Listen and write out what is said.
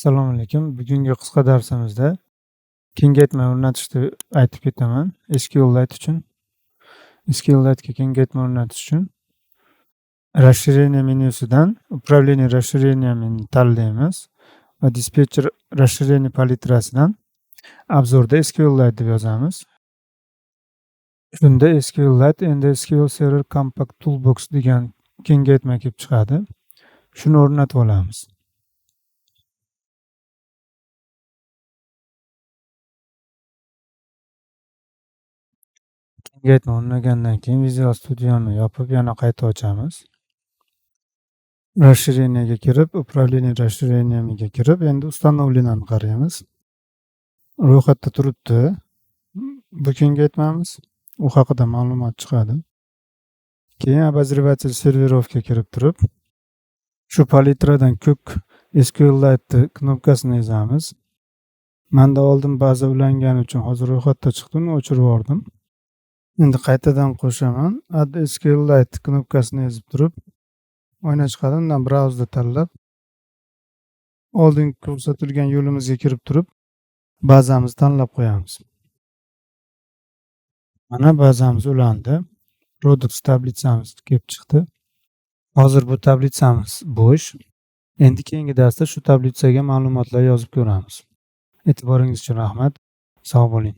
Assalomu alaykum. Bugungi qisqa darsimizda kengaytma o'rnatishni aytib ketaman. SQLite uchun SQLite'ga kengaytma o'rnatish uchun расширение menyusidan управление расширениями tanlaymiz va dispetcher расширение palitrasidan obzorda SQLite deb yozamiz. Shunda SQLite endi SQL Server Compact Toolbox degan kengaytma kelib chiqadi. Shuni o'rnatib olamiz. Kengaytma o'rnagandan keyin Visual Studioni yopib, yana qayta ochamiz. Расширениyaga kirib, управление расширенияmiga kirib, endi установленияni qaraymiz. Ro'yxatda turibdi. Bu kengaytmamiz. U haqida ma'lumot chiqadi. Keyin обозреватель serverovga kirib turib, shu palitradan ko'k SQLite knopkasini ezamiz. Menda oldin baza ulangani uchun hozir ro'yxatda chiqdi, uni o'chirib yubordim. Endi qaytadan qo'shaman. Add SQLite knopkasini ezib turib, oyna chiqadi. Undan brauzerda tanlab, oldingi ko'rsatilgan yo'limizga kirib turib, bazamizni tanlab qo'yamiz. Mana bazamiz ulandi. Products tablitsamiz kelib chiqdi. Hozir bu tablitsamiz bo'sh. Endi keyingi darsda shu tablitsaga ma'lumotlar yozib ko'ramiz. E'tiboringiz uchun rahmat. Sog' bo'ling.